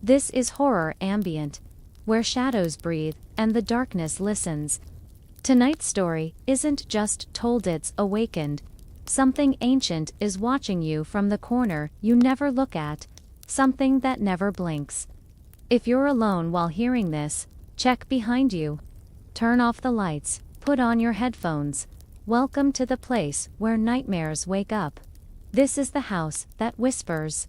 This is Horror Ambient, where shadows breathe and the darkness listens. Tonight's story isn't just told, it's awakened. Something ancient is watching you from the corner you never look at, something that never blinks. If you're alone while hearing this, check behind you. Turn off the lights, put on your headphones. Welcome to the place where nightmares wake up. This is the house that whispers.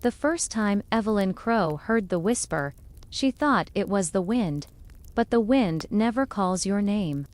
The first time Evelyn Crow heard the whisper, she thought it was the wind. But the wind never calls your name.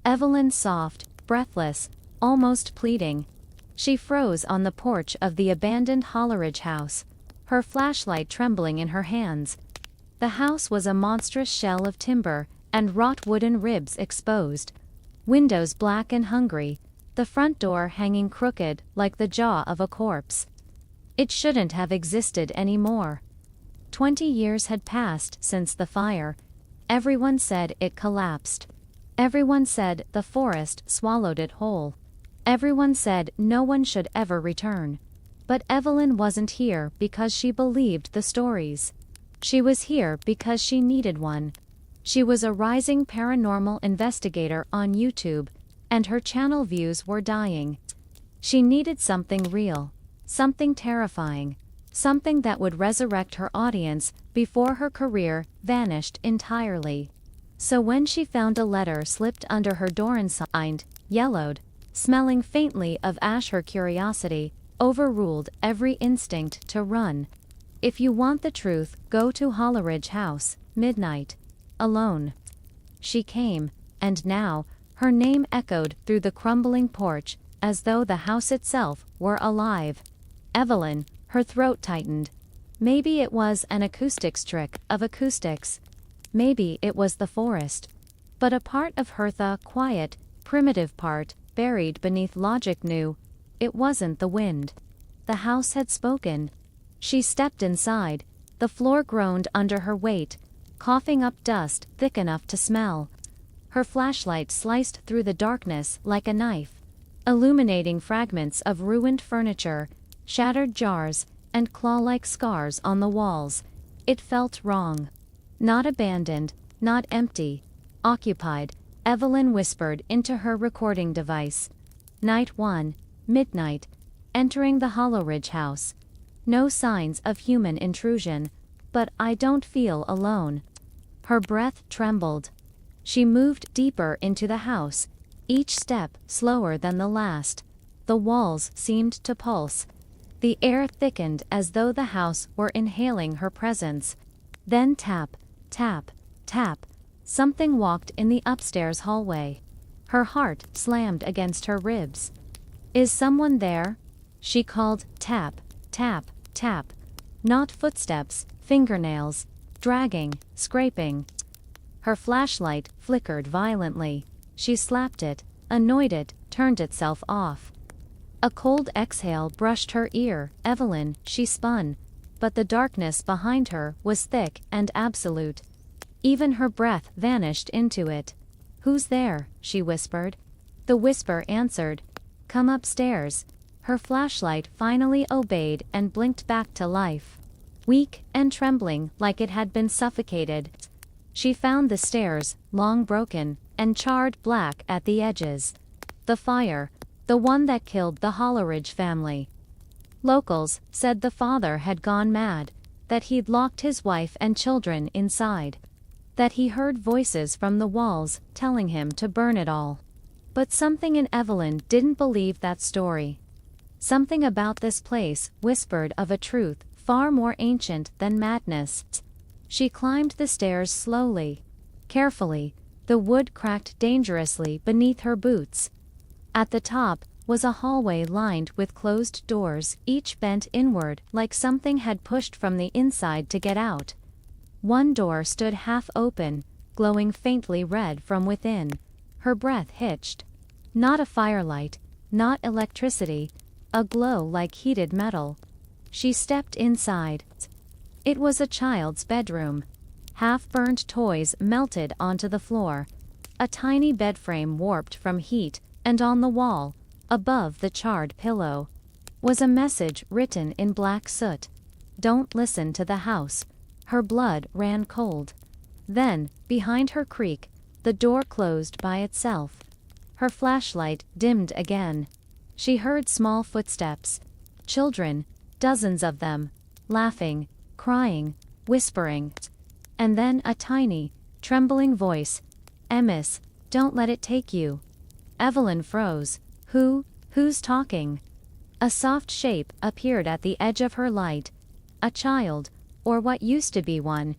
Evelyn, soft, breathless, almost pleading. She froze on the porch of the abandoned Hollowridge House, her flashlight trembling in her hands. The house was a monstrous shell of timber and wrought wooden ribs exposed. Windows black and hungry, the front door hanging crooked like the jaw of a corpse. It shouldn't have existed anymore. 20 years had passed since the fire. Everyone said it collapsed. Everyone said the forest swallowed it whole. Everyone said no one should ever return. But Evelyn wasn't here because she believed the stories. She was here because she needed one. She was a rising paranormal investigator on YouTube, and her channel views were dying. She needed something real, something terrifying, something that would resurrect her audience before her career vanished entirely. So when she found a letter slipped under her door and signed, yellowed, smelling faintly of ash, her curiosity overruled every instinct to run. If you want the truth, go to Hollowridge House, midnight. Alone. She came, and now, her name echoed through the crumbling porch, as though the house itself were alive. Evelyn, her throat tightened. Maybe it was an acoustics trick of acoustics. Maybe it was the forest. But a part of her, the quiet, primitive part, buried beneath logic, knew it wasn't the wind. The house had spoken. She stepped inside. The floor groaned under her weight, coughing up dust thick enough to smell. Her flashlight sliced through the darkness like a knife, illuminating fragments of ruined furniture, shattered jars, and claw-like scars on the walls. It felt wrong. Not abandoned, not empty. Occupied, Evelyn whispered into her recording device. Night 1, midnight. Entering the Hollowridge House. No signs of human intrusion. But I don't feel alone. Her breath trembled. She moved deeper into the house, each step slower than the last. The walls seemed to pulse. The air thickened as though the house were inhaling her presence. Then tap, tap, tap. Something walked in the upstairs hallway. Her heart slammed against her ribs. Is someone there? She called. Tap, tap, tap. Not footsteps, fingernails, dragging, scraping. Her flashlight flickered violently. She slapped it, annoyed it, turned itself off. A cold exhale brushed her ear. Evelyn, she spun. But the darkness behind her was thick and absolute. Even her breath vanished into it. Who's there? She whispered. The whisper answered. Come upstairs. Her flashlight finally obeyed and blinked back to life. Weak and trembling like it had been suffocated, she found the stairs, long broken, and charred black at the edges. The fire, the one that killed the Hollowridge family. Locals said the father had gone mad, that he'd locked his wife and children inside, that he heard voices from the walls telling him to burn it all. But something in Evelyn didn't believe that story. Something about this place whispered of a truth far more ancient than madness. She climbed the stairs slowly, carefully. The wood cracked dangerously beneath her boots. At the top was a hallway lined with closed doors, each bent inward like something had pushed from the inside to get out. One door stood half open, glowing faintly red from within. Her breath hitched. Not a firelight, not electricity, a glow like heated metal. She stepped inside. It was a child's bedroom. Half-burned toys melted onto the floor. A tiny bed frame warped from heat, and on the wall, above the charred pillow, was a message written in black soot. Don't listen to the house. Her blood ran cold. Then, behind her creak, the door closed by itself. Her flashlight dimmed again. She heard small footsteps. Children, dozens of them, laughing, crying, whispering. And then a tiny, trembling voice. "Emis, don't let it take you." Evelyn froze. Who's talking? A soft shape appeared at the edge of her light. A child, or what used to be one.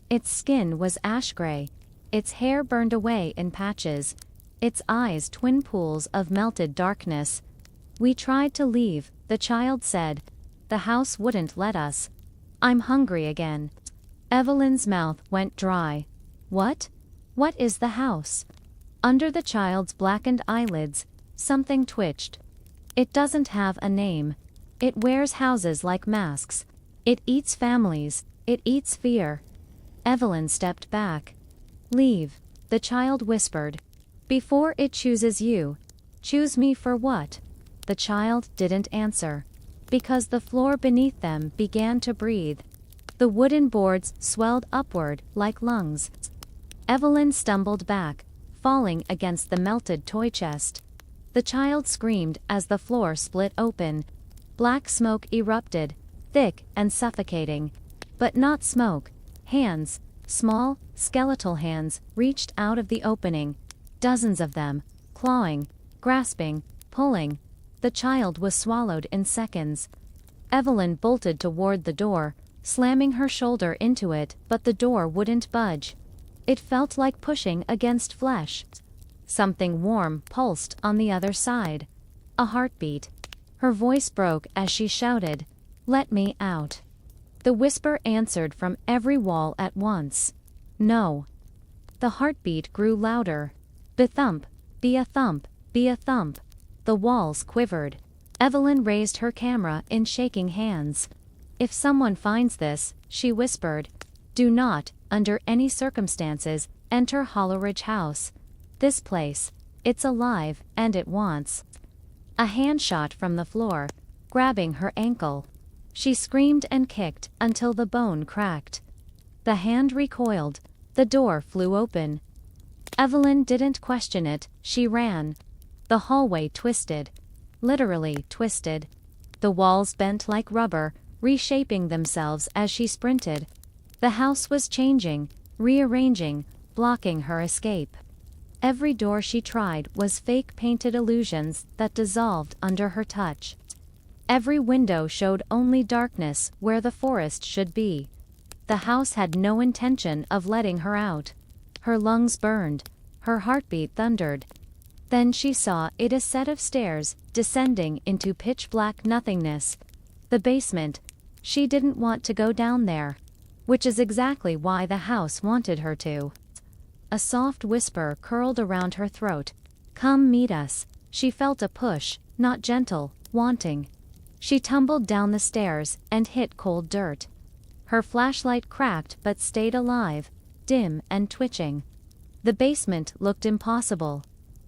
Its skin was ash gray. Its hair burned away in patches. Its eyes twin pools of melted darkness. "We tried to leave," the child said. "The house wouldn't let us. I'm hungry again." Evelyn's mouth went dry. What? What is the house? Under the child's blackened eyelids, something twitched. It doesn't have a name. It wears houses like masks. It eats families. It eats fear. Evelyn stepped back. "Leave," the child whispered. "Before it chooses you." "Choose me for what?" The child didn't answer. Because the floor beneath them began to breathe. The wooden boards swelled upward like lungs. Evelyn stumbled back, falling against the melted toy chest. The child screamed as the floor split open. Black smoke erupted, thick and suffocating. But not smoke. Hands, small, skeletal hands, reached out of the opening. Dozens of them, clawing, grasping, pulling. The child was swallowed in seconds. Evelyn bolted toward the door, slamming her shoulder into it, but the door wouldn't budge. It felt like pushing against flesh. Something warm pulsed on the other side. A heartbeat. Her voice broke as she shouted, "Let me out." The whisper answered from every wall at once. "No." The heartbeat grew louder. Be-thump, be-a-thump, be-a-thump. The walls quivered. Evelyn raised her camera in shaking hands. "If someone finds this," she whispered, "do not, under any circumstances, enter Hollowridge House. This place, it's alive, and it wants." A hand shot from the floor, grabbing her ankle. She screamed and kicked until the bone cracked. The hand recoiled. The door flew open. Evelyn didn't question it, she ran. The hallway twisted. Literally twisted. The walls bent like rubber, reshaping themselves as she sprinted. The house was changing, rearranging, blocking her escape. Every door she tried was fake painted illusions that dissolved under her touch. Every window showed only darkness where the forest should be. The house had no intention of letting her out. Her lungs burned. Her heartbeat thundered. Then she saw it, a set of stairs, descending into pitch-black nothingness. The basement. She didn't want to go down there. Which is exactly why the house wanted her to. A soft whisper curled around her throat. "Come meet us." She felt a push, not gentle, wanting. She tumbled down the stairs and hit cold dirt. Her flashlight cracked but stayed alive, dim and twitching. The basement looked impossible.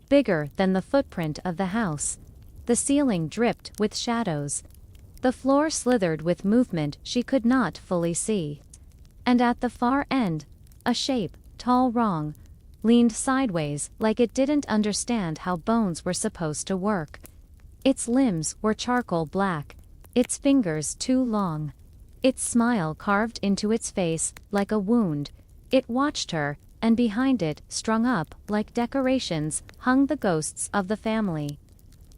Bigger than the footprint of the house. The ceiling dripped with shadows. The floor slithered with movement she could not fully see. And at the far end, a shape, tall wrong, leaned sideways like it didn't understand how bones were supposed to work. Its limbs were charcoal black, its fingers too long. Its smile carved into its face like a wound. It watched her, and behind it, strung up like decorations, hung the ghosts of the family.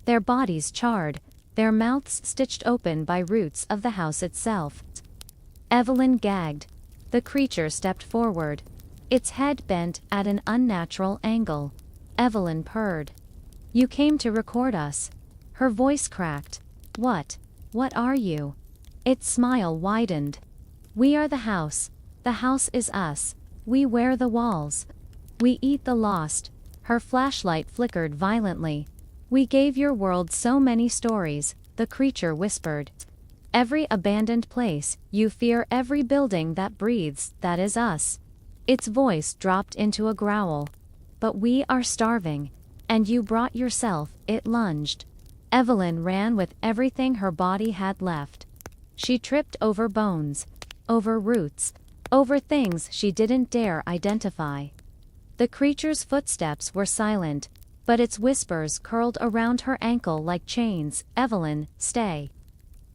Their bodies charred, their mouths stitched open by roots of the house itself. Evelyn gagged. The creature stepped forward. Its head bent at an unnatural angle. Evelyn purred. "You came to record us." Her voice cracked. What are you?" Its smile widened. "We are the house. The house is us. We wear the walls. We eat the lost." Her flashlight flickered violently. "We gave your world so many stories," the creature whispered. "Every abandoned place, you fear every building that breathes, that is us." Its voice dropped into a growl. "But we are starving. And you brought yourself," it lunged. Evelyn ran with everything her body had left. She tripped over bones, over roots, over things she didn't dare identify. The creature's footsteps were silent, but its whispers curled around her ankle like chains. "Evelyn, stay."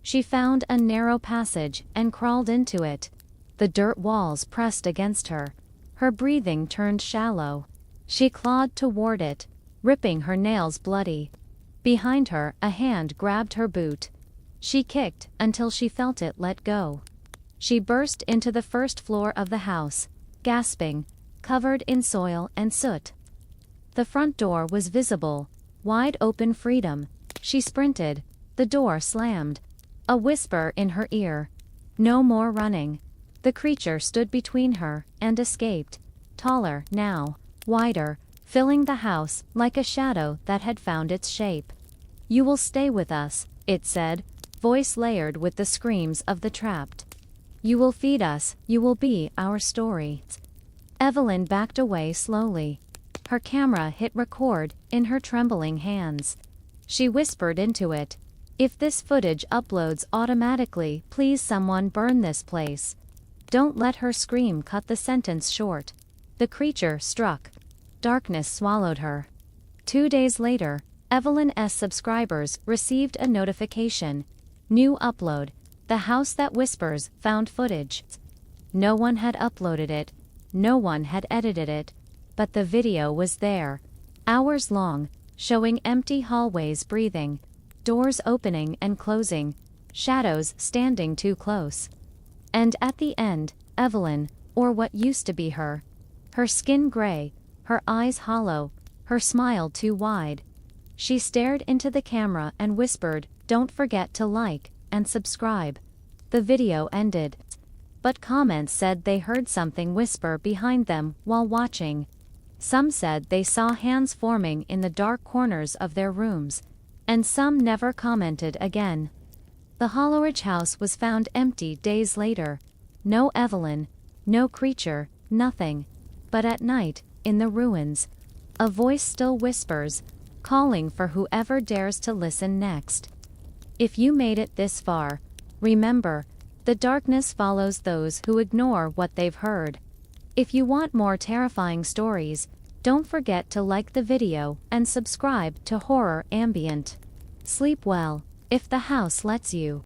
She found a narrow passage and crawled into it. The dirt walls pressed against her. Her breathing turned shallow. She clawed toward it, ripping her nails bloody. Behind her, a hand grabbed her boot. She kicked until she felt it let go. She burst into the first floor of the house, gasping, covered in soil and soot. The front door was visible, wide open freedom. She sprinted. The door slammed. A whisper in her ear. "No more running." The creature stood between her and escaped, taller now, wider, filling the house like a shadow that had found its shape. "You will stay with us," it said, voice layered with the screams of the trapped. "You will feed us, you will be our story." Evelyn backed away slowly. Her camera hit record in her trembling hands. She whispered into it, "If this footage uploads automatically, please someone burn this place." Don't let her scream cut the sentence short. The creature struck. Darkness swallowed her. 2 days later, Evelyn's subscribers received a notification. New upload. The House That Whispers found footage. No one had uploaded it. No one had edited it. But the video was there. Hours long, showing empty hallways breathing, doors opening and closing, shadows standing too close. And at the end, Evelyn, or what used to be her skin gray, her eyes hollow, her smile too wide. She stared into the camera and whispered, "Don't forget to like and subscribe." The video ended. But comments said they heard something whisper behind them while watching. Some said they saw hands forming in the dark corners of their rooms, and some never commented again. The Hollowridge House was found empty days later. No Evelyn, no creature, nothing. But at night, in the ruins, a voice still whispers, calling for whoever dares to listen next. If you made it this far, remember, the darkness follows those who ignore what they've heard. If you want more terrifying stories, don't forget to like the video and subscribe to Horror Ambient. Sleep well, if the house lets you.